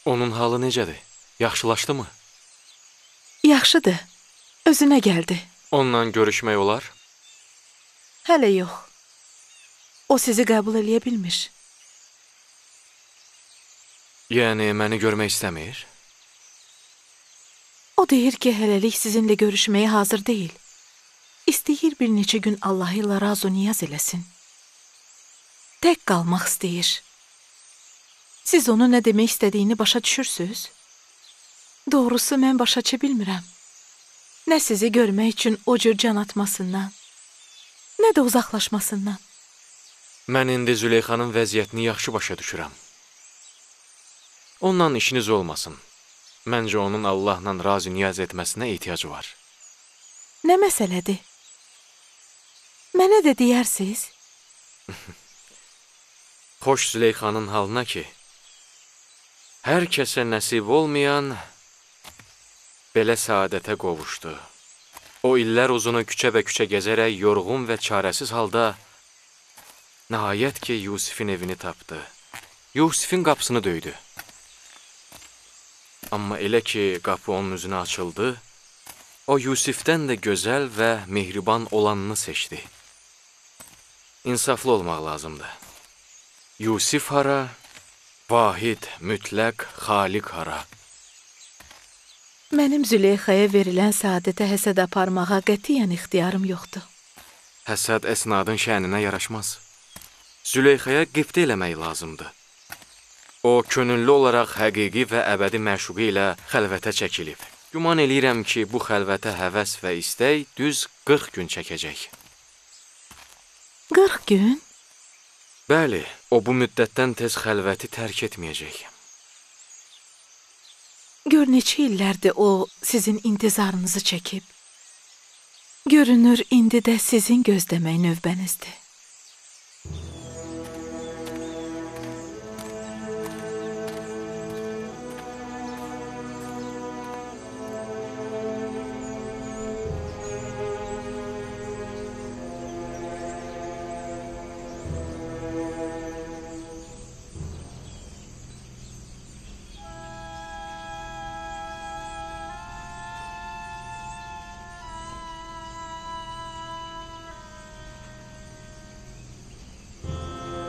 Onun halı necədir? Yaxşılaşdı mı? Yaxşıdır. Özünə gəldi. Onunla görüşmək olar? Hələ yox. O sizi qəbul eləyə bilmir. Yəni, məni görmək istəmir? O deyir ki, hələlik sizinlə görüşməyə hazır deyil. İstəyir bir neçə gün Allah ilə razı niyaz eləsin. Tək qalmaq istəyir. Siz onu nə demək istədiyini başa düşürsünüz? Doğrusu, mən başa düşə bilmirəm. Nə sizi görmək üçün o cür can atmasından, nə də uzaqlaşmasından. Mən indi Züleyxanın vəziyyətini yaxşı başa düşürəm. Ondan işiniz olmasın. Məncə onun Allahla razı niyaz etməsinə ehtiyacı var. Nə məsələdir? Mənə də deyərsiniz? Xoş Züleyxanın halına ki, hər kəsə nəsib olmayan belə səadətə qovuşdu. O illər uzunu küçə gəzərək yorğun və çarəsiz halda nəhayət ki, Yusifin evini tapdı. Yusifin qapısını döydü. Amma elə ki, qapı onun üzünə açıldı, o Yusifdən də gözəl və mehriban olanını seçdi. İnsaflı olmaq lazımdır. Yusif hara, vahid, mütləq, xaliq hara. Mənim Züleyxaya verilən səadətə həsəd aparmağa qətiyyən ixtiyarım yoxdur. Həsəd əsnadın şəninə yaraşmaz. Züleyxaya qibtə eləmək lazımdır. O, könüllü olaraq həqiqi və əbədi məşuqi ilə xəlvətə çəkilib. Güman eləyirəm ki, bu xəlvətə həvəs və istək düz 40 gün çəkəcək. 40 gün? Bəli, o bu müddətdən tez xəlvəti tərk etməyəcək. Gör neçə illərdir o sizin intizarınızı çəkib. Görünür, indi də sizin gözləmək növbənizdir.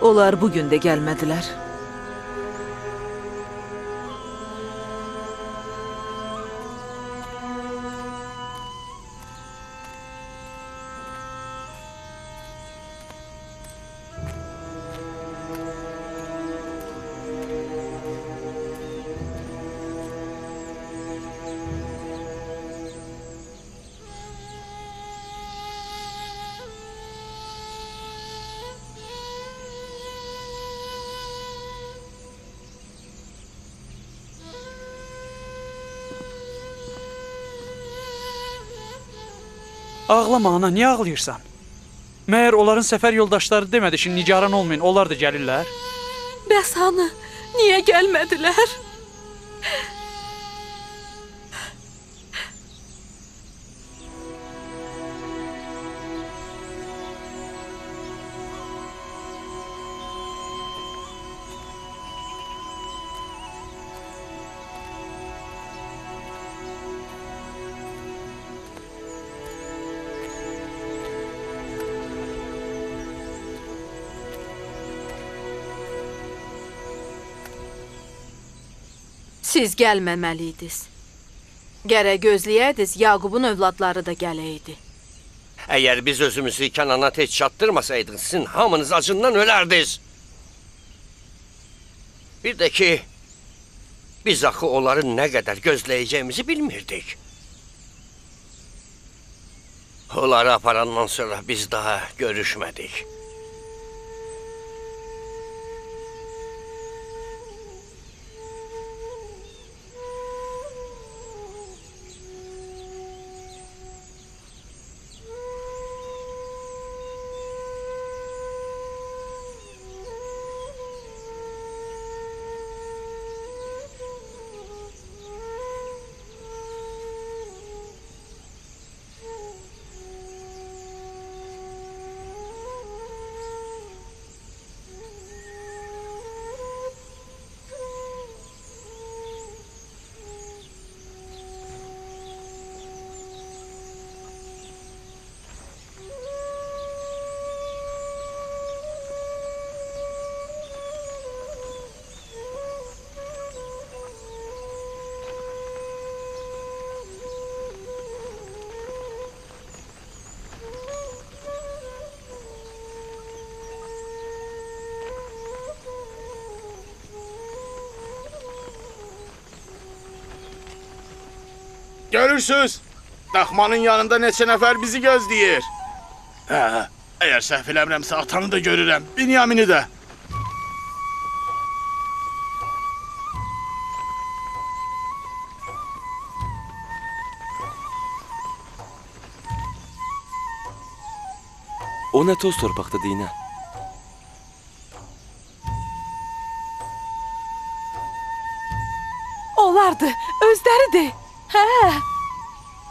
Onlar bugün də gəlmədilər. Ağlama ana, niyə ağlayırsan? Məyər onların səfər yoldaşları demədi ki, nigaran olmayın, onlar da gəlirlər? Bəs hanı? Niyə gəlmədilər? Siz gəlməməliydiniz. Gərək gözləyəydiniz, Yaqubun övladları da gələydi. Əgər biz özümüzü Kənana tez çatdırmasaydıq, sizin hamınız acından ölərdiniz. Bir də ki, biz axı onların nə qədər gözləyəcəyimizi bilmirdik. Onları aparandan sonra biz daha görüşmədik. Görürsüz, daxmanın yanında neçə nəfər bizi gözləyir. Hə, əgər səhv eləmirəmsə atanı da görürəm, Binyamini də. O nə toz torpaqda Dinə? Onlardır, özləridir. Hə.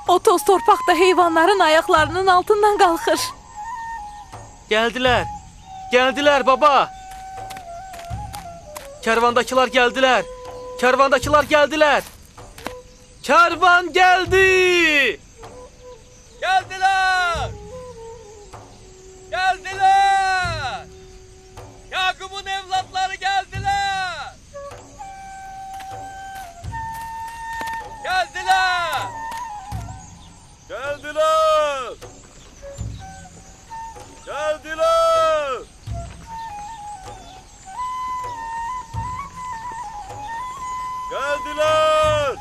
O toz torpaqda heyvanların ayaqlarının altından qalxır. Gəldilər. Gəldilər baba. Kərvandakılar gəldilər. Kərvandakılar gəldilər. Kərvan gəldi. Gəldilər. Gəldilər. Yaqubun evladları gəldilər. Gəldilər. Gəldilər. Gəldilər. Gəldilər.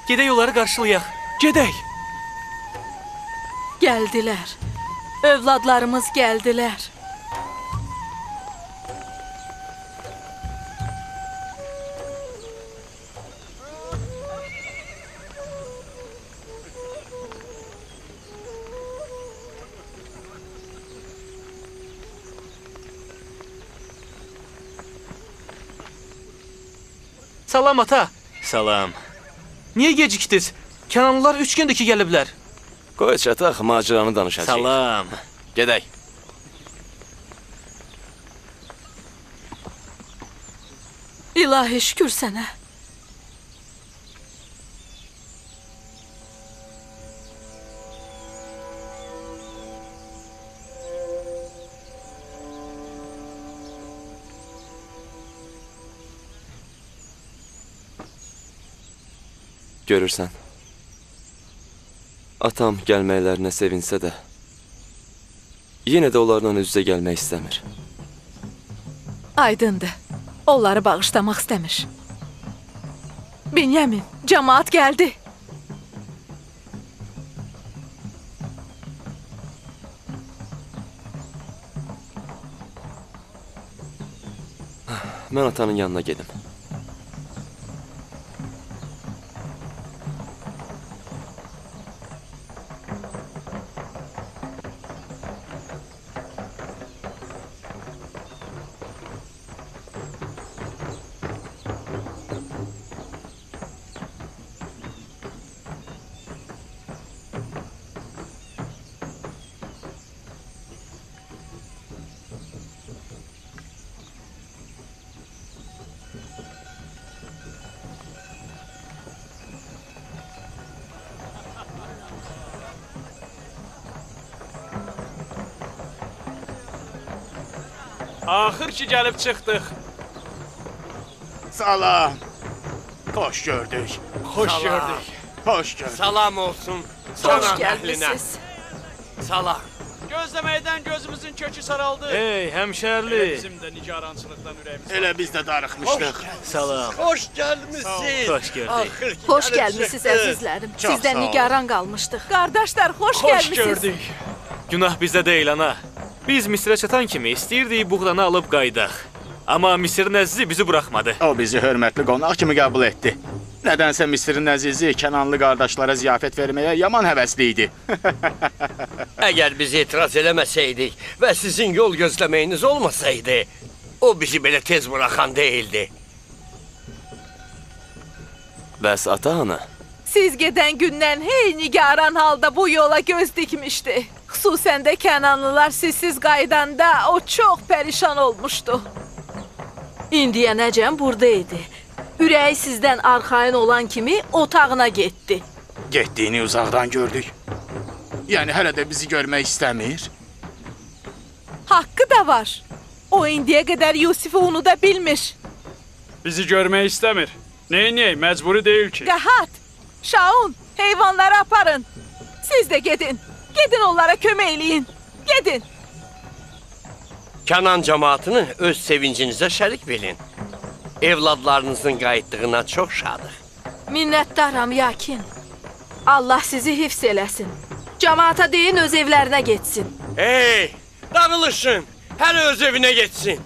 Gedək onları qarşılayaq. Gedək. Gəldilər. Övladlarımız gəldilər. Salam ata. Salam. Niyə gecikdiniz? Kənanlılar 3 gündür ki gəliblər. Qoy çataq, macəranı danışacağıq. Salam. Gedək. İlahi şükür sənə. Görürsən. Atam gəlməklərinə sevinsə də, yenə də onlarla üz-üzə gəlmək istəmir. Aydındır. Onları bağışlamaq istəmir. Binyamin, cəmaat gəldi. Mən atanın yanına gedim. Axır ki gəlib çıxdıq. Salam. Xoş gördük. Xoş gördük. Xoş gördük. Salam olsun. Hoş Salam gəlmisiniz. Salam. Gözləməkdən gözümüzün kökü saraldı. Hey həmşərli. Bizim də nigarançılıqdan ürəyimiz. Elə biz də darıxmışdıq. Salam. Hoş gəlmisiniz. Xoş gördük. Axır ki Xoş gəlib gəlmisiniz çıxdıq. əzizlərim. Çox Sizdən sağ olun. nigaran qalmışdıq. Qardaşlar, xoş Xoş gəlmisiniz. gördük. Günah bizdə deyil ana. Biz Misirə çatan kimi istəyirdik buğdanı alıb qaydaq. Amma Misirin əzizi bizi buraxmadı. O bizi hörmətli qonaq kimi qəbul etdi. Nədənsə Misirin əzizi Kənanlı qardaşlara ziyafət verməyə yaman həvəsli idi. Əgər biz etiraz eləməsəydik və sizin yol gözləməyiniz olmasaydı, o bizi belə tez buraxan deyildi. Bəs ata ana? Siz gedən gündən hey nigaran halda bu yola göz dikmişdi. Xüsusən də Kənanlılar sizsiz qaydanda o çox pərişan olmuşdu. İndiyənəcən burada idi. Ürəyi sizdən arxayın olan kimi otağına getdi. Getdiyini uzaqdan gördük. Yəni hələ də bizi görmək istəmir. Haqqı da var. O indiyə qədər Yusifi unuda bilmir. Bizi görmək istəmir. Neyniyək, məcburi deyil ki. Qahat, Şaun, heyvanları aparın. Siz de gedin. Gedin onlara kömək eləyin. Gedin. Kənan cəmaatını öz sevincinizə şərik bilin. Evladlarınızın qayıtdığına çox şadıq. Minnətdaram Yakin. Allah sizi hifz eləsin. Camaata deyin öz evlərinə getsin. Hey, dağılışın. Hər öz evinə getsin.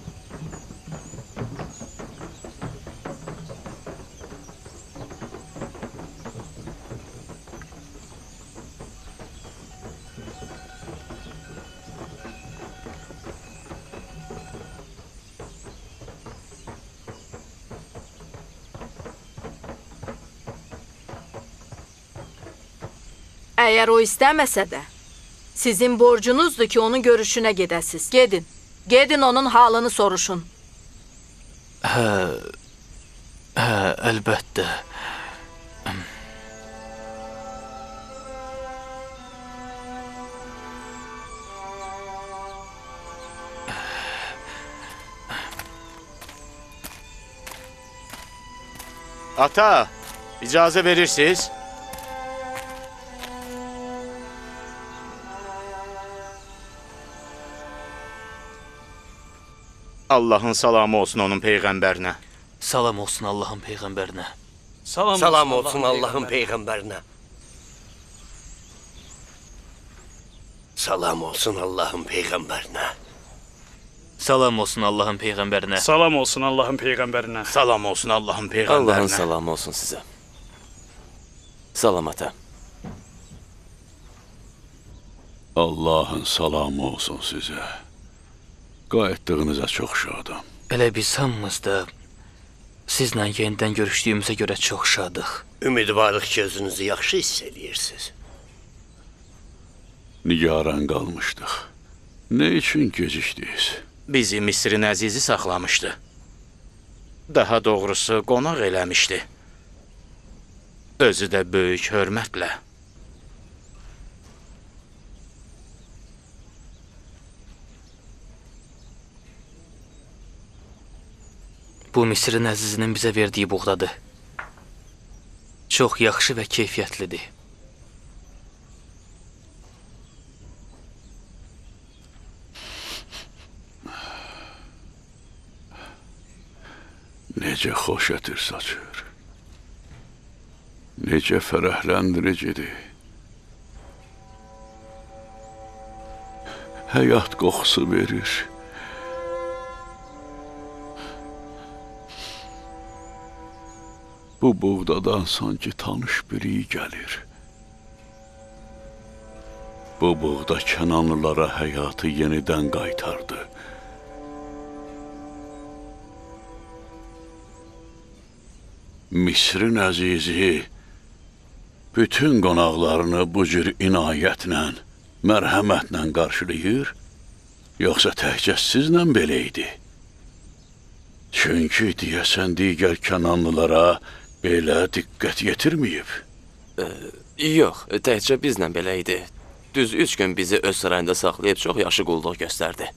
Əgər o istəməsə də, sizin borcunuzdur ki, onun görüşünə gedəsiz. Gedin. Gedin onun halını soruşun. Əlbəttə. Ata, icazə verirsiniz? Allahın salamı olsun onun peyğəmbərinə. Salam olsun Allahın peyğəmbərinə. Salam olsun Allahın peyğəmbərinə. Salam olsun Allahın peyğəmbərinə. Salam olsun Allahın peyğəmbərinə. Salam olsun Allahın peyğəmbərinə. Salam olsun Allahın peyğəmbərinə. Allahın salamı olsun sizə. Salam ata. Allahın salamı olsun sizə. Qayıtdığınıza çox şadam. Elə biz hamımız da sizlə yenidən görüşdüyümüzə görə çox şadıq. Ümidvarıq ki, özünüzü yaxşı hiss edirsiniz. Nigaran qalmışdıq. Nə üçün gecikdiniz? Bizi Misirin əzizi saxlamışdı. Daha doğrusu qonaq eləmişdi. Özü də böyük hörmətlə. Bu Misirin əzizinin bizə verdiyi buğdadır. Çox yaxşı və keyfiyyətlidir. Necə xoş ətir saçır. Necə fərəhləndiricidir. Həyat qoxusu verir. Bu buğdadan sanki tanış biri gəlir. Bu buğda Kənanlılara həyatı yenidən qaytardı. Misirin əzizi bütün qonaqlarını bu cür inayətlə, mərhəmətlə qarşılayır, yoxsa təkcə sizlə belə idi? Çünki deyəsən digər Kənanlılara belə diqqət yetirməyib. Yox, təkcə bizlə belə idi. Düz 3 gün bizi öz sarayında saxlayıb çox yaxşı qulluq göstərdi.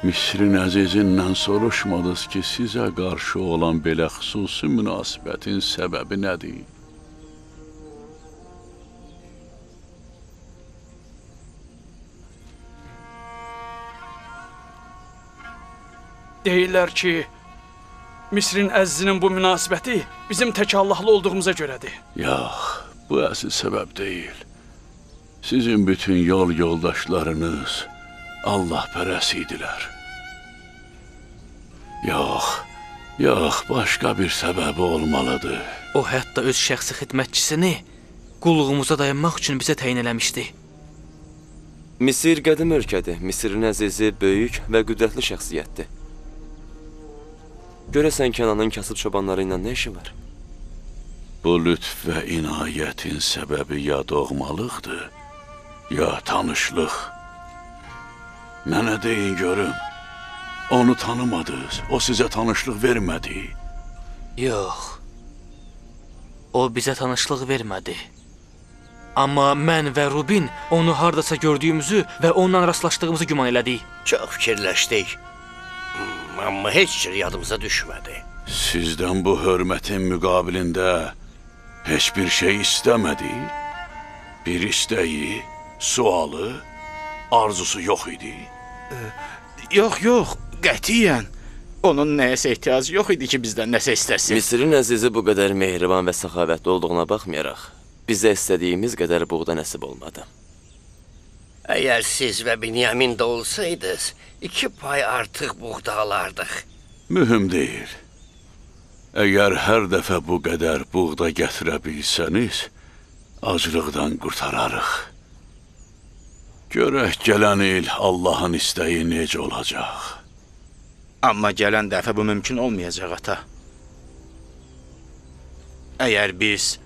Misirin əzizindən soruşmadınız ki, sizə qarşı olan belə xüsusi münasibətin səbəbi nədir? Deyirlər ki, Misirin əzizinin bu münasibəti bizim tək Allahlı olduğumuza görədir. Yox, bu əsl səbəb deyil. Sizin bütün yol yoldaşlarınız Allah pərəsi idilər. Yox, başqa bir səbəbi olmalıdır. O hətta öz şəxsi xidmətçisini qulluğumuza dayanmaq üçün bizə təyin eləmişdi. Misir qədim ölkədir. Misirin əzizi böyük və qüdrətli şəxsiyyətdir. Görəsən Kənanın kasıb çobanları ilə nə işi var? Bu lütf və inayətin səbəbi ya doğmalıqdır, ya tanışlıq. Mənə deyin görüm, Onu tanımadınız, o sizə tanışlıq vermədi. Yox. O bizə tanışlıq vermədi. Amma mən və Rubin onu hardasa gördüyümüzü və onunla rastlaşdığımızı güman elədik. Çox fikirləşdik. Amma heç cür yadımıza düşmədi. Sizdən bu hörmətin müqabilində heç bir şey istəmədi. Bir istəyi, sualı, arzusu yox idi. Yox, yox, qətiyyən. Onun nəyəsə ehtiyacı yox idi ki, bizdən nəsə istəsin. Misirin əzizi bu qədər mehriban və səxavətli olduğuna baxmayaraq, bizə istədiyimiz qədər buğda nəsib olmadı. Əgər siz və Binyamin də olsaydınız, 2 pay artıq buğda alardıq. Mühüm deyil. Əgər hər dəfə bu qədər buğda gətirə bilsəniz, aclıqdan qurtararıq. Görək gələn il Allahın istəyi necə olacaq. Amma gələn dəfə bu mümkün olmayacaq, ata. Əgər biz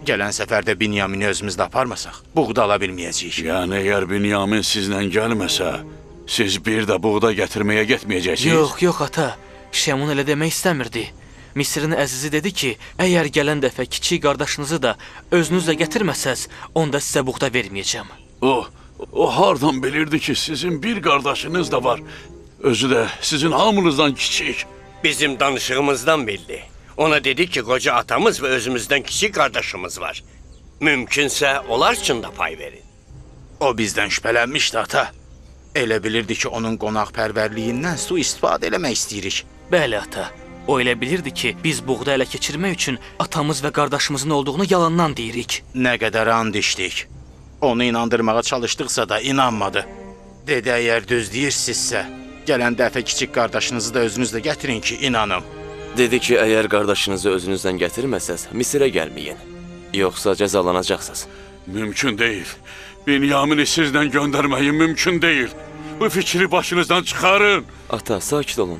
gələn səfərdə Binyamini özümüzdə aparmasaq, buğda ala bilməyəcəyik. Yəni, əgər Binyamin sizlə gəlməsə, siz bir də buğda gətirməyə getməyəcəksiniz? Yox, yox ata. Şəmun elə demək istəmirdi. Misirin əzizi dedi ki, əgər gələn dəfə kiçik qardaşınızı da özünüzlə gətirməsəz, onda sizə buğda verməyəcəm. O hardan bilirdi ki, sizin bir qardaşınız da var. Özü də sizin hamınızdan kiçik. Bizim danışığımızdan bildi. Ona dedi ki, qoca atamız və özümüzdən kiçik qardaşımız var. Mümkünsə, onlar üçün də pay verin. O bizdən şübhələnmişdi, ata. Elə bilirdi ki, onun qonaqpərvərliyindən sui-istifadə eləmək istəyirik. Bəli ata. O elə bilirdi ki, biz buğda ələ keçirmək üçün atamız və qardaşımızın olduğunu yalandan deyirik. Nə qədər and içdik. Onu inandırmağa çalışdıqsa da inanmadı. Dedi, əgər düz deyirsinizsə, gələn dəfə kiçik qardaşınızı da özünüzlə gətirin ki, inanım. Dedi ki, əgər qardaşınızı özünüzlə gətirməsəz, Misirə gəlməyin. Yoxsa cəzalanacaqsınız. Mümkün deyil. Binyamini sizlə göndərməyin mümkün deyil. Bu fikri başınızdan çıxarın. Ata, sakit olun.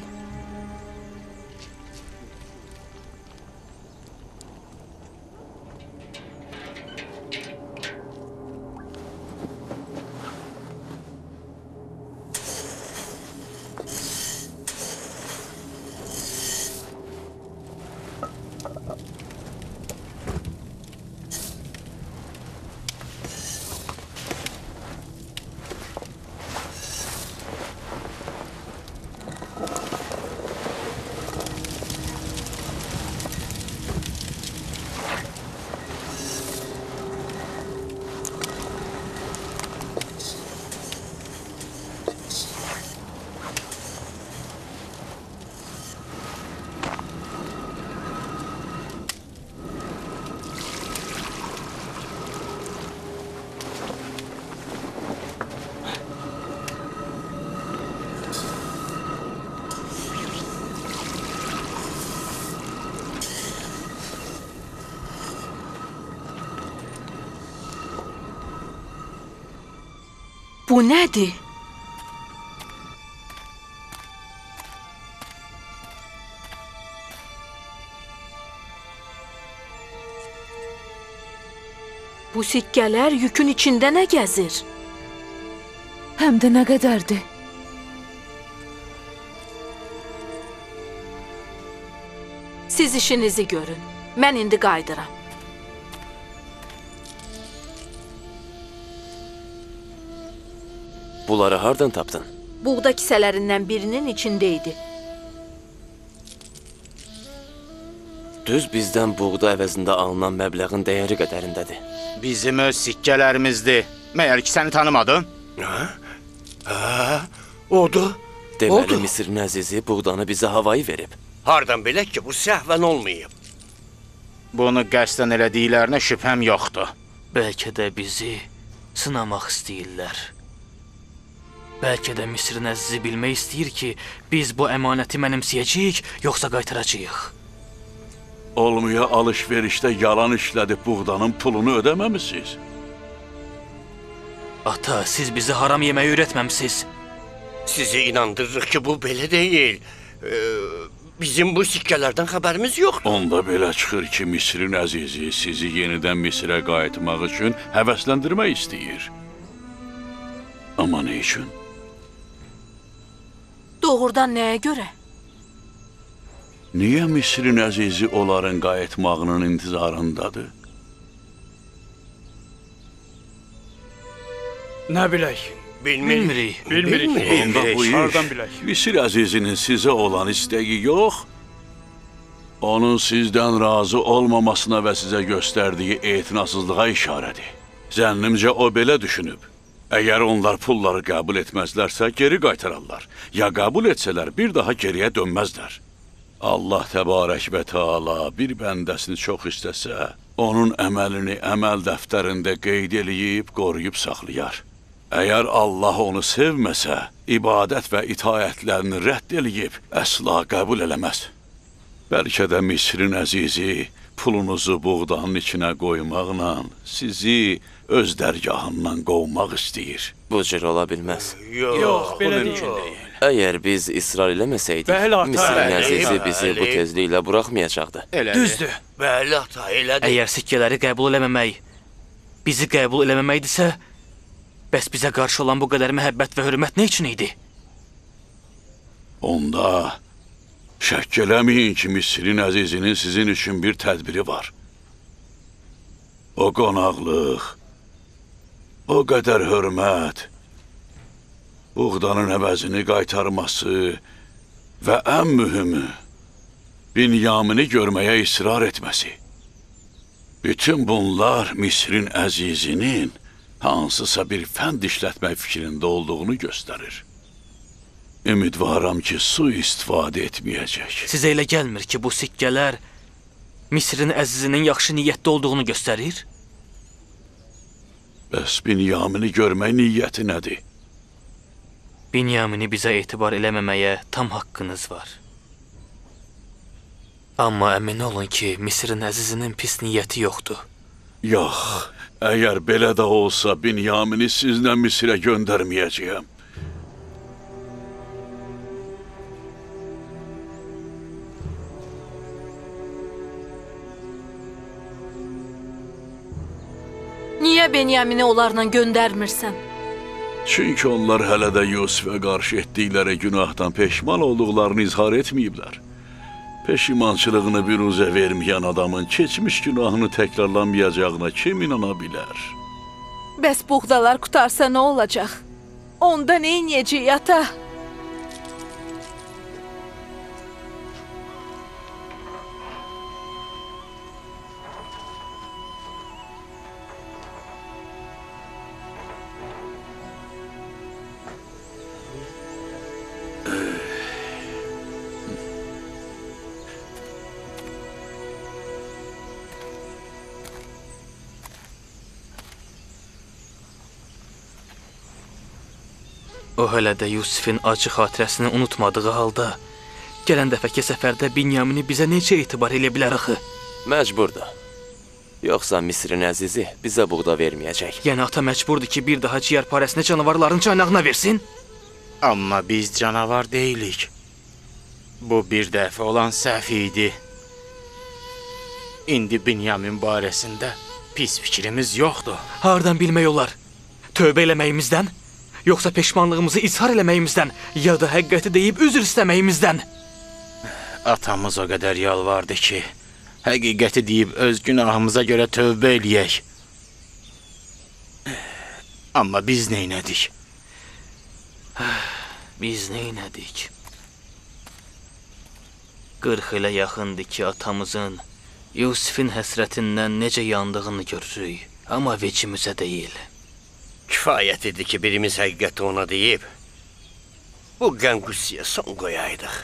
Bu nədir? Bu sikkələr yükün içində nə gəzir? Həm də nə qədərdir? Siz işinizi görün. Mən indi qayıdıram. Bunları hardan tapdın? Buğda kisələrindən birinin içində idi. Düz bizdən buğda əvəzində alınan məbləğin dəyəri qədərindədir. Bizim öz sikkələrimizdir. Məyər ki, səni tanımadım? Odur. Deməli, Misirin əzizi buğdanı bizə havayı verib. Hardan bilək ki, bu səhvən olmayıb. Bunu qəsdən elədiklərinə şübhəm yoxdur. Bəlkə də bizi sınamaq istəyirlər. Bəlkə də Misirin əzizi bilmək istəyir ki, biz bu əmanəti mənimsəyəcəyik, yoxsa qaytaracağıq. Olmaya alış-verişdə yalan işlədib buğdanın pulunu ödəməmisiniz. Ata, siz bizi haram yeməyi öyrətməmisiz. Sizi inandırırıq ki, bu belə deyil. Bizim bu sikkələrdən xəbərimiz yoxdur. Onda belə çıxır ki, Misirin əzizi sizi yenidən Misirə qayıtmaq üçün həvəsləndirmək istəyir. Amma nə üçün? Doğrudan nəyə görə? Niyə Misrin əzizi onların qayıtmağının intizarındadır? Nə bilək? Bilmirik. Bilmirik. Onda bu Hardan iş bilək? Misir əzizinin sizə olan istəyi yox, onun sizdən razı olmamasına və sizə göstərdiyi etinasızlığa işarədir. Zənnimcə o belə düşünüb. Əgər onlar pulları qəbul etməzlərsə, geri qaytararlar. Ya qəbul etsələr, bir daha geriyə dönməzlər. Allah təbarək və Teala bir bəndəsini çox istəsə, onun əməlini əməl dəftərində qeyd eləyib, qoruyub saxlayar. Əgər Allah onu sevməsə, ibadət və itaətlərini rədd eləyib, əsla qəbul eləməz. Bəlkə də Misrin əzizi pulunuzu buğdanın içinə qoymaqla sizi öz dərgahından qovmaq istəyir. Bu cür ola bilməz. Yox, belə mümkün deyil. deyil. Əgər biz israr eləməsəydik, Bəli, ata. Misrin Bəli, əzizi bizi bu bəli. tezliklə buraxmayacaqdı. Elədir. Düzdür. Bəli, ata, elədir. Əgər sikkələri qəbul eləməmək bizi qəbul eləməməkdirsə, bəs bizə qarşı olan bu qədər məhəbbət və hörmət nə üçün idi? Onda şəkk eləməyin ki, Misrin əzizinin sizin üçün bir tədbiri var. O qonaqlıq, o qədər hörmət, buğdanın əvəzini qaytarması və ən mühümü, Binyamini görməyə israr etməsi. Bütün bunlar Misrin əzizinin hansısa bir fənd işlətmək fikrində olduğunu göstərir. Ümidvaram ki, su istifadə etməyəcək. Sizə elə gəlmir ki, bu sikkələr Misrin əzizinin yaxşı niyyətdə olduğunu göstərir? Bəs Binyamini görmək niyyəti nədir? Binyamini bizə etibar eləməməyə tam haqqınız var. Amma əmin olun ki, Misrin əzizinin pis niyyəti yoxdur. Yox, əgər belə də olsa Binyamini sizlə Misrə göndərməyəcəyəm. Niyə Benyamini onlarla göndərmirsən? Çünki onlar hələ də Yusufə qarşı etdikləri günahdan peşman olduqlarını izhar etməyiblər. Peşimançılığını büruzə verməyən adamın keçmiş günahını təkrarlanmayacağına kim inana bilər? Bəs buğdalar qutarsa nə olacaq? Onda nə edəcəyik ata? O hələ də Yusifin acı xatirəsini unutmadığı halda, gələn dəfəki səfərdə Binyamini bizə necə etibar elə bilər axı? Məcburdur. Yoxsa Misrin əzizi bizə buğda verməyəcək. Yəni ata məcburdur ki, bir daha ciyərparəsini canavarların caynağına versin? Amma biz canavar deyilik. Bu bir dəfə olan səhv idi. İndi Binyamin barəsində pis fikrimiz yoxdur. Hardan bilmək olar? Tövbə eləməyimizdən? Yoxsa peşmanlığımızı izhar eləməyimizdən? Ya da həqiqəti deyib üzr istəməyimizdən? Atamız o qədər yalvardı ki, həqiqəti deyib öz günahımıza görə tövbə eləyək. Amma biz neynədik? Biz neynədik? 40 ilə yaxındır ki, atamızın Yusifin həsrətindən necə yandığını görürük. Amma vecimizə deyil. Kifayət idi ki, birimiz həqiqəti ona deyib, bu qəm-qüssəyə son qoyaydıq.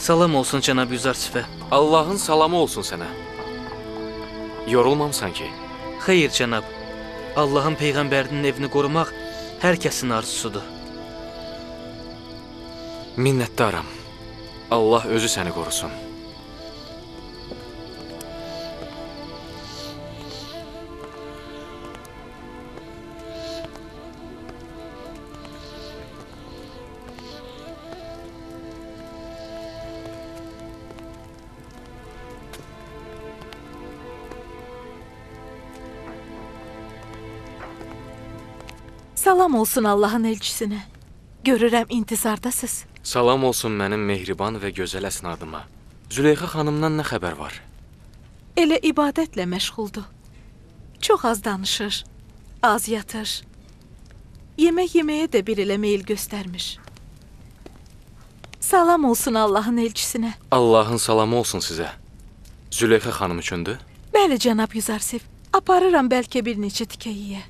Salam olsun cənab Yüzarsifə. Allahın salamı olsun sənə. Yorulmamsan ki? Xeyr cənab. Allahın peyğəmbərinin evini qorumaq hər kəsin arzusudur. Minnətdaram. Allah özü səni qorusun. Salam olsun Allahın elçisinə. Görürəm intizardasınız. Salam olsun mənim mehriban və gözəl əsnadıma. Züleyxa xanımdan nə xəbər var? Elə ibadətlə məşğuldur. Çox az danışır, az yatır. Yemək yeməyə də bir elə meyil göstərmiş. Salam olsun Allahın elçisinə. Allahın salamı olsun sizə. Züleyxa xanım üçündür? Bəli, cənab Yüzarsif. Aparıram bəlkə bir neçə tikə yiyə.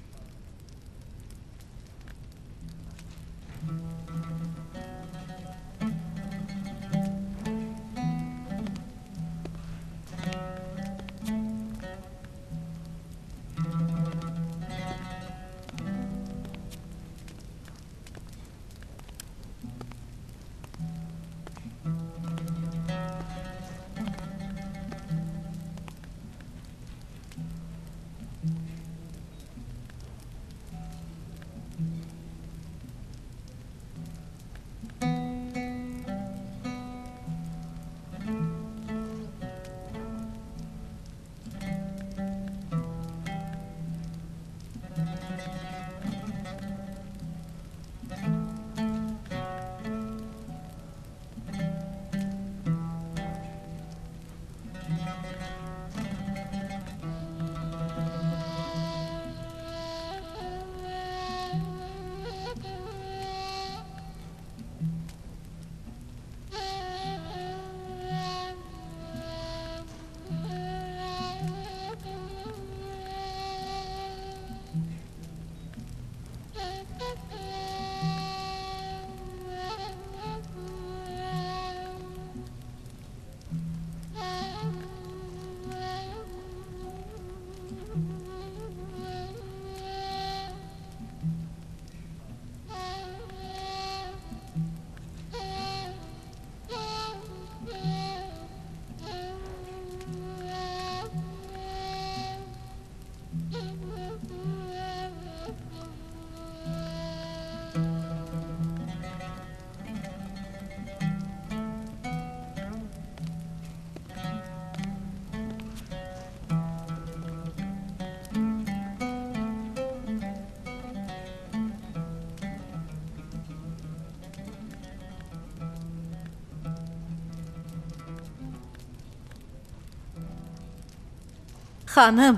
Xanım,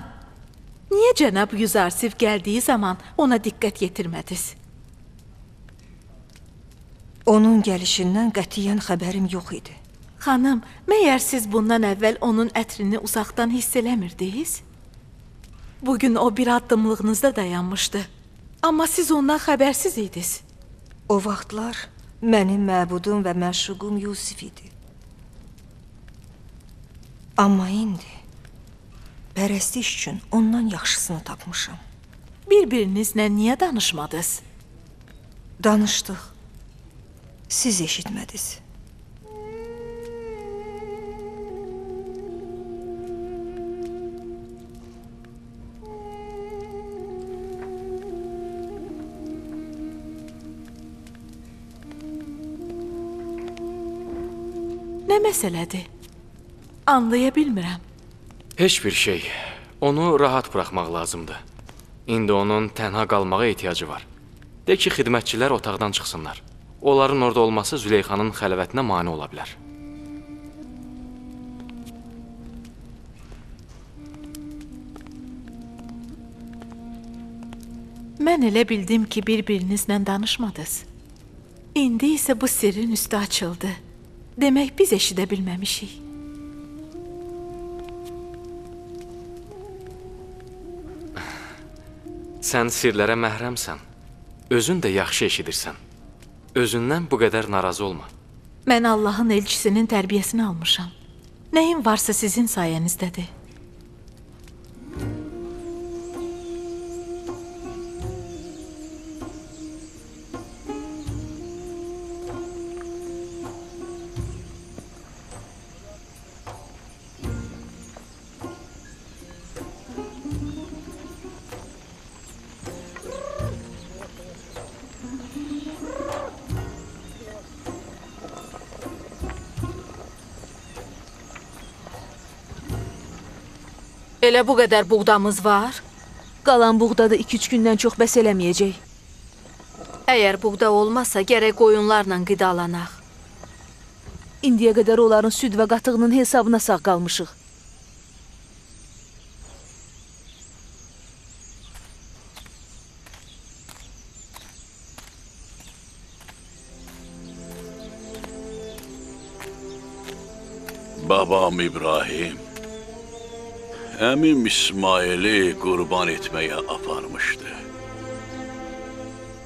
niyə cənab Yüzarsif gəldiyi zaman ona diqqət yetirmədiniz? Onun gəlişindən qətiyyən xəbərim yox idi. Xanım, məyər siz bundan əvvəl onun ətrini uzaqdan hiss eləmirdiniz? Bugün o bir addımlığınızda dayanmışdı. Amma siz ondan xəbərsiz idiniz. O vaxtlar mənim məbudum və məşuqum Yusif idi. Amma indi pərəstiş üçün ondan yaxşısını tapmışam. Bir-birinizlə niyə danışmadınız? Danışdıq. Siz eşitmədiniz. Nə məsələdir? Anlaya bilmirəm. Heç bir şey. Onu rahat buraxmaq lazımdır. İndi onun tənha qalmağa ehtiyacı var. De ki, xidmətçilər otaqdan çıxsınlar. Onların orada olması Züleyxanın xəlvətinə mane ola bilər. Mən elə bildim ki, bir-birinizlə danışmadınız. İndi isə bu sirrin üstü açıldı. Demək, biz eşidə bilməmişik. Sən sirlərə məhrəmsən. Özün də yaxşı eşidirsən. Özündən bu qədər narazı olma. Mən Allahın elçisinin tərbiyəsini almışam. Nəyim varsa sizin sayənizdədir. Elə bu qədər buğdamız var. Qalan buğda da 2-3 gündən çox bəs eləməyəcək. Əgər buğda olmasa, gərək qoyunlarla qidalanaq. İndiyə qədər onların süd və qatığının hesabına sağ qalmışıq. Babam İbrahim, əmim İsmaili qurban etməyə aparmışdı.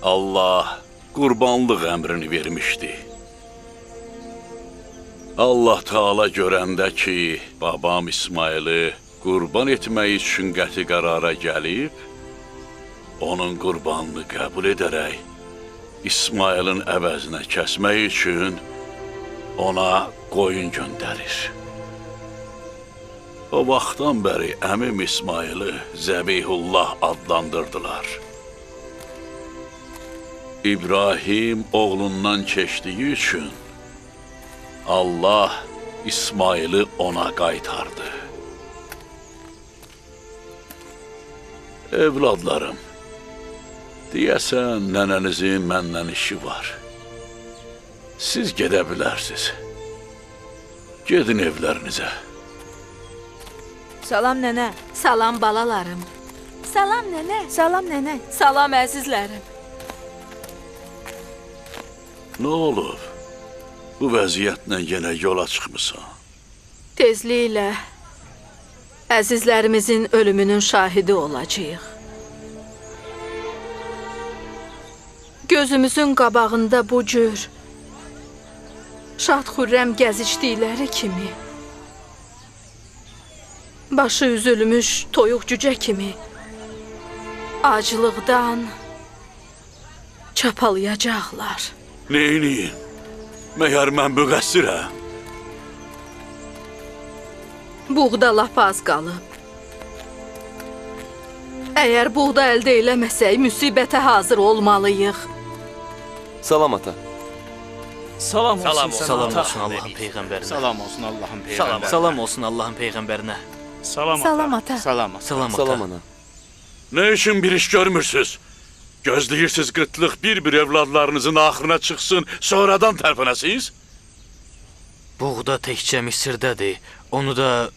Allah qurbanlıq əmrini vermişdi. Allah Taala görəndə ki, babam İsmaili qurban etmək üçün qəti qərara gəlib, onun qurbanını qəbul edərək, İsmailin əvəzinə kəsmək üçün ona qoyun göndərir. O vaxtdan bəri əmim İsmaili Zəbihullah adlandırdılar. İbrahim oğlundan keçdiyi üçün Allah İsmaili ona qaytardı. Evladlarım, deyəsən nənənizin məndən işi var. Siz gedə bilərsiniz. Gedin evlərinizə. Salam nənə. Salam balalarım. Salam nənə. Salam nənə. Salam əzizlərim. Nə olub? Bu vəziyyətlə yenə yola çıxmısan. Tezliklə əzizlərimizin ölümünün şahidi olacağıq. Gözümüzün qabağında bu cür şad-xürrəm gəzişdikləri kimi, başı üzülmüş toyuq cücə kimi acılıqdan çapalayacaqlar. Neyiniyin? Məyər mən müqəssirəm? Buğda lap az qalıb. Əgər buğda əldə eləməsək, müsibətə hazır olmalıyıq. Salam ata. Salam olsun, Salam olsun Allahın peyğəmbərinə. Salam olsun Allahın peyğəmbərinə. Salam olsun Allahın peyğəmbərinə. Salam ata. Salam. Salam ata. Salam ana. Nə üçün bir iş görmürsünüz? Gözləyirsiniz qıtlıq bir-bir evladlarınızın axırına çıxsın, sonradan tərpənəsiniz? Buğda təkcə Misirdədir. Onu da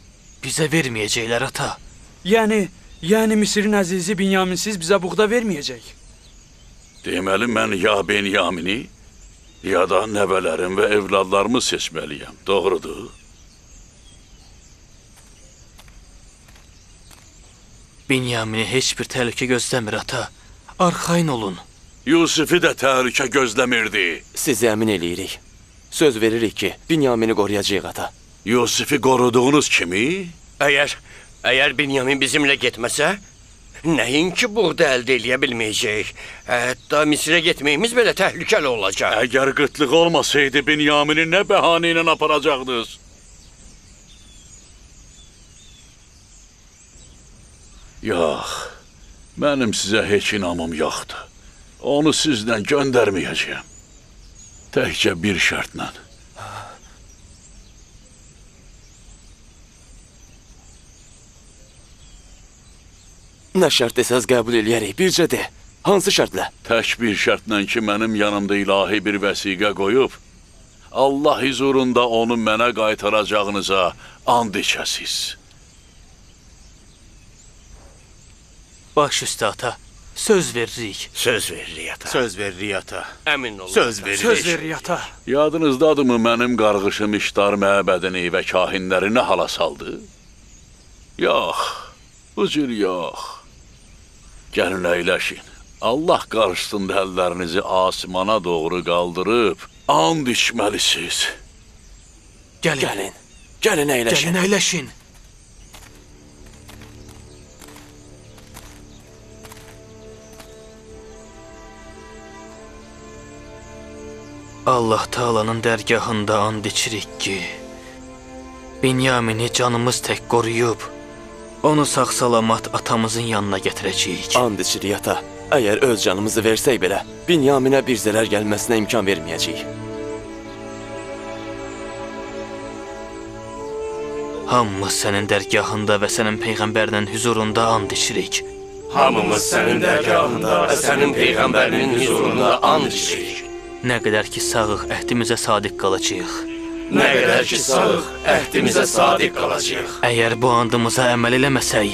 bizə verməyəcəklər ata. Yəni Misirin əzizi Binyaminsiz bizə buğda verməyəcək. Deməli, mən ya Benyamini, ya da nəvələrim və evladlarımı seçməliyəm. Doğrudur. Binyamini heç bir təhlükə gözləmir ata. Arxayın olun. Yusifi də təhlükə gözləmirdi. Sizi əmin eləyirik. Söz veririk ki, Binyamini qoruyacağıq ata. Yusifi qoruduğunuz kimi? Əgər Binyamin bizimlə getməsə, nəinki buğda əldə eləyə bilməyəcək. Hətta Misirə getməyimiz belə təhlükəli olacaq. Əgər qıtlıq olmasaydı, Binyamini nə bəhanə ilə aparacaqdınız? Yox, mənim sizə heç inamım yoxdur. Onu sizdən göndərməyəcəyəm. Təkcə bir şərtlə. Nə şərt desəz qəbul eləyərik, bircə de. Hansı şərtlə? Tək bir şərtlə ki, mənim yanımda ilahi bir vəsiqə qoyub, Allah huzurunda onu mənə qaytaracağınıza and içəsiz. Baş üstə ata. Söz veririk. Söz veririk ata. Söz veririk ata. Əmin olun. Söz veririk. Söz veririk ata. Yadınızdadırmı mənim qarğışım İştar məbədini və kahinləri nə hala saldı? Yox, bu cür yox. Gəlin əyləşin. Allah qarşısında əllərinizi asmana doğru qaldırıb, and içməlisiniz. Gəlin. Gəlin əyləşin. Gəlin əyləşin. Allah Taala'nın dərgahında and içirik ki, Binyamini canımız tək qoruyub, onu sağ-salamat atamızın yanına gətirəcəyik. And içirik ata. Əgər öz canımızı versək belə, Binyaminə bir zərər gəlməsinə imkan verməyəcəyik. Hamımız sənin dərgahında və sənin peyğəmbərinin huzurunda and içirik. Hamımız sənin dərgahında və sənin Peyğəmbərinin huzurunda and içirik. Nə qədər ki sağıq, əhdimizə sadiq qalacağıq. Nə qədər ki sağıq, əhdimizə sadiq qalacağıq. Əgər bu andımıza əməl eləməsək,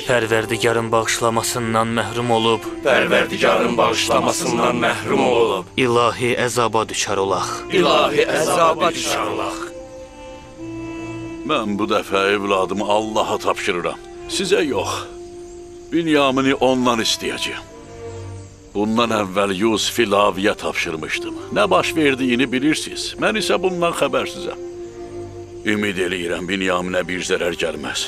Pərverdigarın bağışlamasından məhrum olub, ilahi əzaba düşər olaq. Mən bu dəfə evladımı Allaha tapşırıram. Sizə yox. Binyamini ondan istəyəcəyim. Bundan əvvəl Yusifi Laviyə tapşırmışdım. Nə baş verdiyini bilirsiniz. Mən isə bundan xəbərsizəm. Ümid eləyirəm Binyaminə bir zərər gəlməz.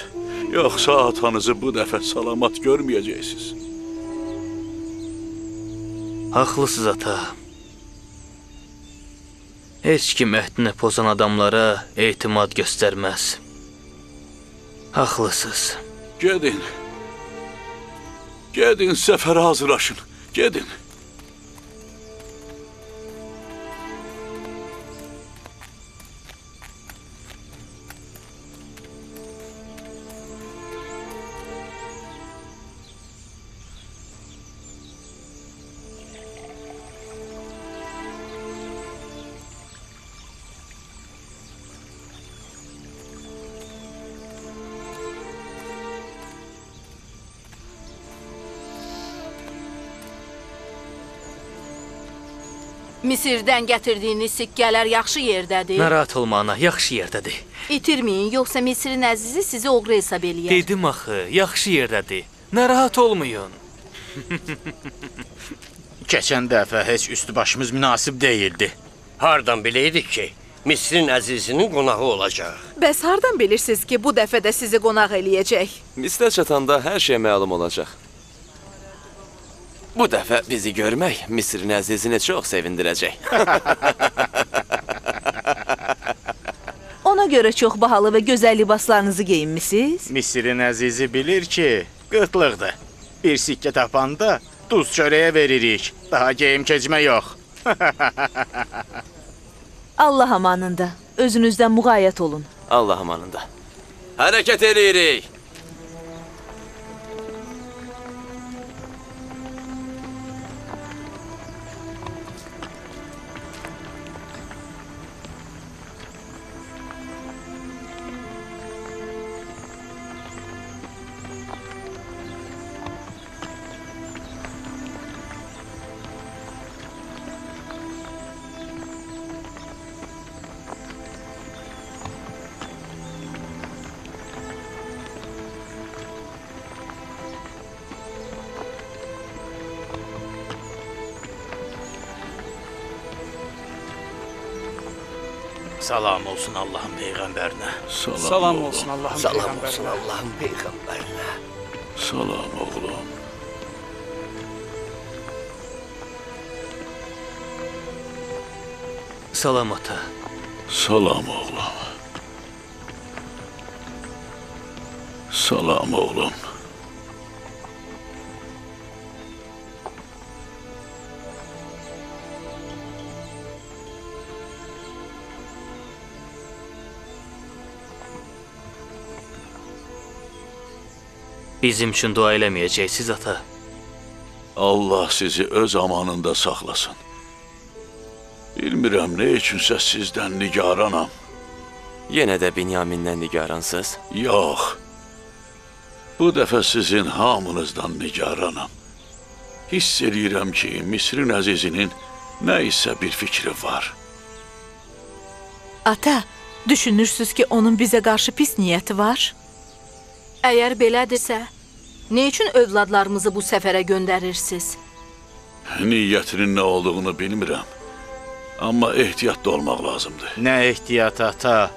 Yoxsa atanızı bu dəfə salamat görməyəcəksiniz. Haqlısınız, ata. Heç kim əhdini pozan adamlara etimad göstərməz. Haqlısınız. Gedin. Gedin, səfərə hazırlaşın. Gedin. Misirdən gətirdiyiniz sikkələr yaxşı yerdədir. Narahat olma ana, yaxşı yerdədir. İtirməyin, yoxsa Misirin əzizi sizi oğru hesab eləyər. Dedim axı, yaxşı yerdədir. Narahat olmayın. Keçən dəfə heç üstü başımız münasib deyildi. Hardan biləydik ki, Misirin əzizinin qonağı olacaq? Bəs hardan bilirsiniz ki, bu dəfə də sizi qonaq eləyəcək? Misrə çatanda hər şey məlum olacaq. Bu dəfə bizi görmək Misirin əzizini çox sevindirəcək. Ona görə çox bahalı və gözəl libaslarınızı geyinmisiniz? Misirin əzizi bilir ki, qıtlıqdır. Bir sikkə tapanda duz çörəyə veririk. Daha geyim-kecmə yox. Allah amanında, özünüzdən müğayət olun. Allah amanında. Hərəkət eləyirik. Salam olsun Allahın Peyğəmbərinə. Salam olsun Allahın Salam olsun Peyğəmbərinə. Allahın Peyğəmbərinə. Salam oğlum. Salam ata. Salam oğlum. Salam oğlum. Bizim üçün dua eləməyəcəksiniz, ata. Allah sizi öz amanında saxlasın. Bilmirəm nə üçünsə sizdən nigaranam. Yenə də Binyamindən nigaransız. Yox. Bu dəfə sizin hamınızdan nigaranam. Hiss eləyirəm ki, Misirin əzizinin nə isə bir fikri var. Ata, düşünürsünüz ki, onun bizə qarşı pis niyyəti var? Əgər belədirsə, nə üçün övladlarımızı bu səfərə göndərirsiniz? Niyyətinin nə olduğunu bilmirəm. Amma ehtiyatlı olmaq lazımdır. Nə ehtiyat ata?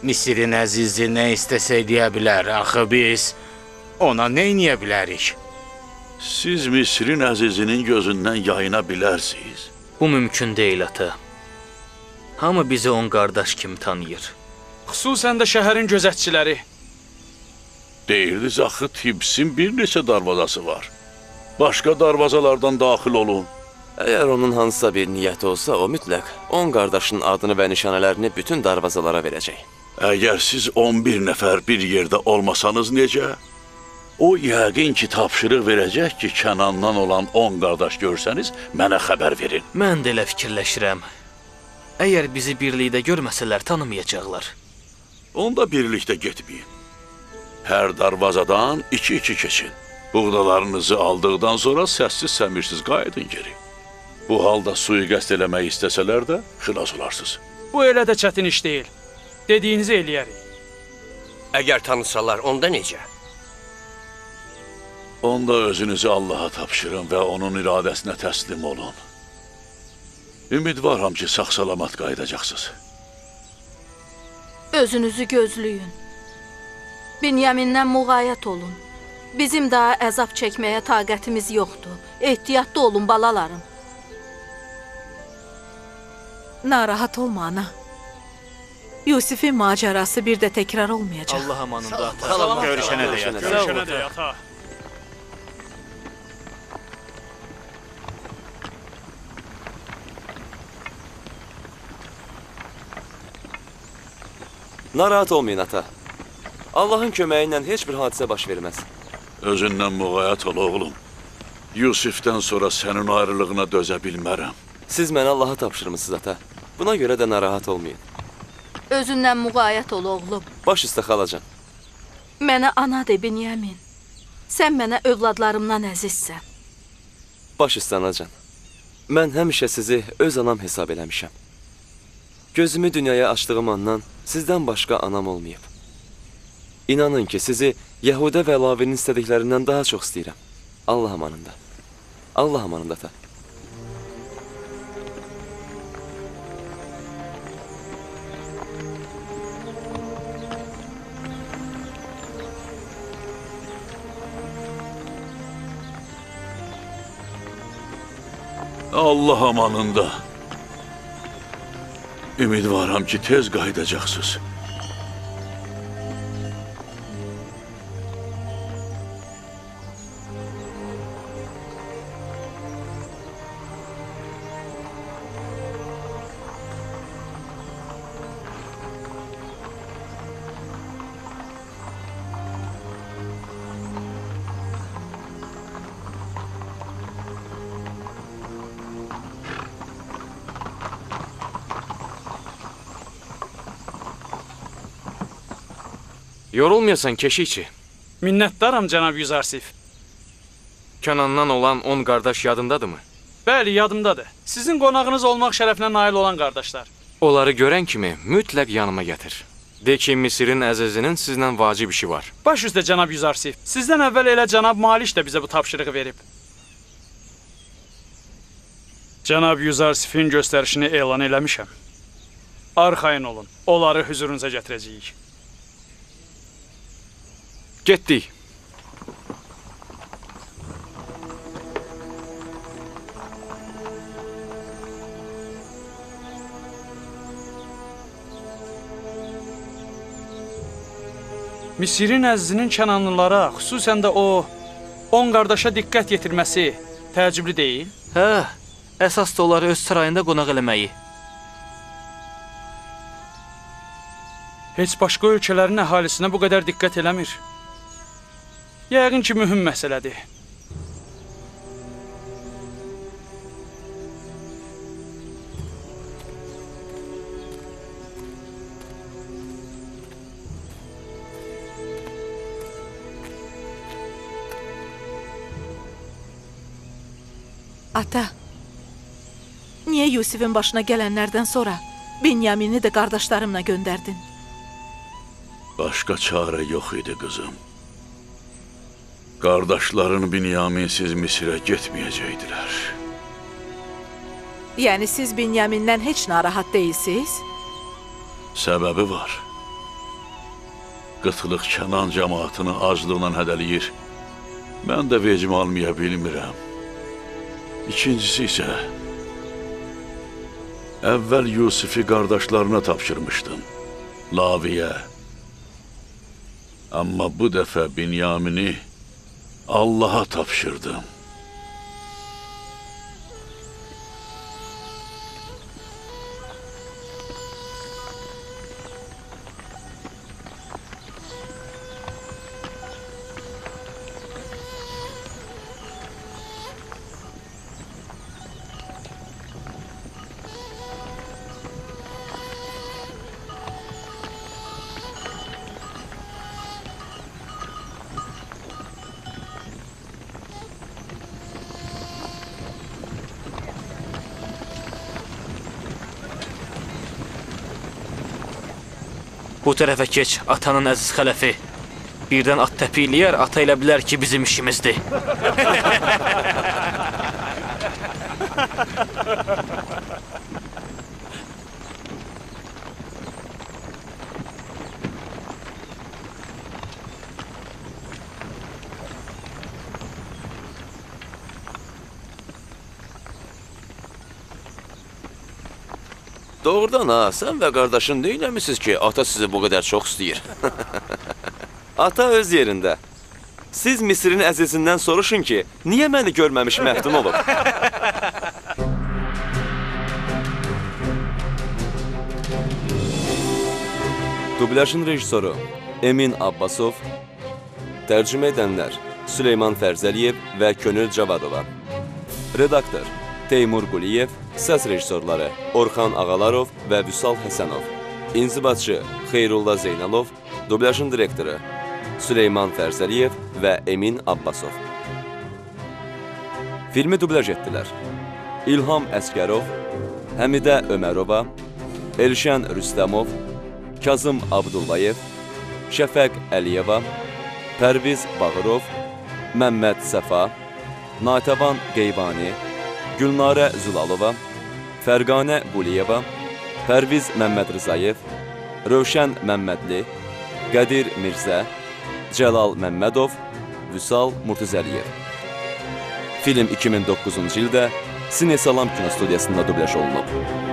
Misirin əzizi nə istəsə eləyə bilər. Axı biz ona nə eləyə bilərik? Siz Misirin əzizinin gözündən yayına bilərsiniz. Bu mümkün deyil, ata. Hamı bizi on qardaş kimi tanıyır. Xüsusən də şəhərin gözətçiləri. Deyirdiniz axı Tibsin bir neçə darvazası var. Başqa darvazalardan daxil olun. Əgər onun hansısa bir niyyəti olsa, o mütləq 10 qardaşın adını və nişanələrini bütün darvazalara verəcək. Əgər siz 11 nəfər bir yerdə olmasanız necə? O yəqin ki, tapşırıq verəcək ki, Kənandan olan 10 qardaş görsəniz, mənə xəbər verin. Mən də elə fikirləşirəm. Əgər bizi birlikdə görməsələr, tanımayacaqlar. Onda birlikdə getməyin. Hər darvazadan 2-2 keçin. Buğdalarınızı aldıqdan sonra səssiz-səmirsiz qayıdın geri. Bu halda sui-qəsd eləmək istəsələr də xilas olarsınız. Bu elə də çətin iş deyil. Dediyinizi eləyərik. Əgər tanısalar, onda necə? Onda özünüzü Allaha tapşırın və onun iradəsinə təslim olun. Ümidvaram ki, sağ-salamat qayıdacaqsınız. Özünüzü gözləyin. Binyaminlə müğayət olun. Bizim daha əzab çəkməyə taqətimiz yoxdur. Ehtiyatlı olun balalarım. Narahat olma ana. Yusifin macərası bir də təkrar olmayacaq. Allah amanında ata. Görüşənə də yat. Görüşənə də ata. Narahat olmayın ata. Allahın köməyi ilə heç bir hadisə baş verməz. Özündən müğayət ol, oğlum. Yusifdən sonra sənin ayrılığına dözə bilmərəm. Siz mənə Allaha tapşırmısınız ata. Buna görə də narahat olmayın. Özündən müğayət ol oğlum. Baş üstə xalacan. Mənə ana de Binyamin. Sən mənə övladlarımdan əzizsən. Baş üstə anacan. Mən həmişə sizi öz anam hesab eləmişəm. Gözümü dünyaya açdığım andan sizdən başqa anam olmayıb. İnanın ki, sizi Yəhudə və Lavinin istədiklərindən daha çox istəyirəm. Allah amanında. Allah amanında ata. Allah amanında. Ümidvaram ki, tez qayıdacaqsınız. Yorulmayasan keşikçi. Minnətdaram cənab Yüzarsif. Kənandan olan 10 qardaş yadındadırmı? Bəli, yadımdadır. Sizin qonağınız olmaq şərəfinə nail olan qardaşlar. Onları görən kimi mütləq yanıma gətir. De ki, Misirin əzizinin sizlə vacib işi var. Baş üstə cənab Yüzarsif. Sizdən əvvəl elə cənab Maliş də bizə bu tapşırığı verib. Cənab Yüzarsifin göstərişini elan eləmişəm. Arxayın olun. Onları hüzurunuza gətirəcəyik. Getdik. Misirin əzizinin Kənanlılara, xüsusən də o 10 qardaşa diqqət yetirməsi təəccüblü deyil? Hə, əsas da onları öz sarayında qonaq eləməyi. Heç başqa ölkələrin əhalisinə bu qədər diqqət eləmir. Yəqin ki, mühüm məsələdir. Ata, niyə Yusifin başına gələnlərdən sonra Binyamini də qardaşlarımla göndərdin? Başqa çarə yox idi, qızım. Qardaşların Binyaminsiz Misirə getməyəcəkdilər. Yəni siz Binyamindən heç narahat deyilsiniz? Səbəbi var. Qıtlıq Kənan cəmaatını aclığla hədəliyir. Mən də vecimi almaya bilmirəm. İkincisi isə, əvvəl Yusifi qardaşlarına tapşırmışdım, Laviyə. Amma bu dəfə Binyamini Allaha tapşırdım. Bu tərəfə keç, atanın əziz xələfi. Birdən at təpiyləyər, ata elə bilər ki, bizim işimizdir. Doğrudan ha, sən və qardaşın neyləmisiniz ki, ata sizi bu qədər çox istəyir? Ata öz yerində. Siz Misirin əzizindən soruşun ki, niyə məni görməmiş məftun olub? Dublyajın rejissoru Emin Abbasov, tərcümə edənlər Süleyman Fərzəliyev və Könül Cavadova, redaktor Teymur Quliyev, səs rejissorları Orxan Ağalarov və Vüsal Həsənov, inzibatçı Xeyrulla Zeynalov, dublyajın direktoru Süleyman Fərzəliyev və Emin Abbasov. Filmi dublyaj etdilər İlham Əskərov, Həmidə Ömərova, Elşən Rüstəmov, Kazım Abdullayev, Şəfəq Əliyeva, Pərviz Bağırov, Məmməd Səfa, Natəvan Qeyvani, Gülnarə Zülalova, Fərqanə Quliyeva, Pərviz Məmməd Rızayev, Rövşən Məmmədli, Qədir Mirzə, Cəlal Məmmədov, Vüsal Murtuzəliyev. Film 2009-cu ildə Sinesalam kinostudiyasında dublyaj olunub.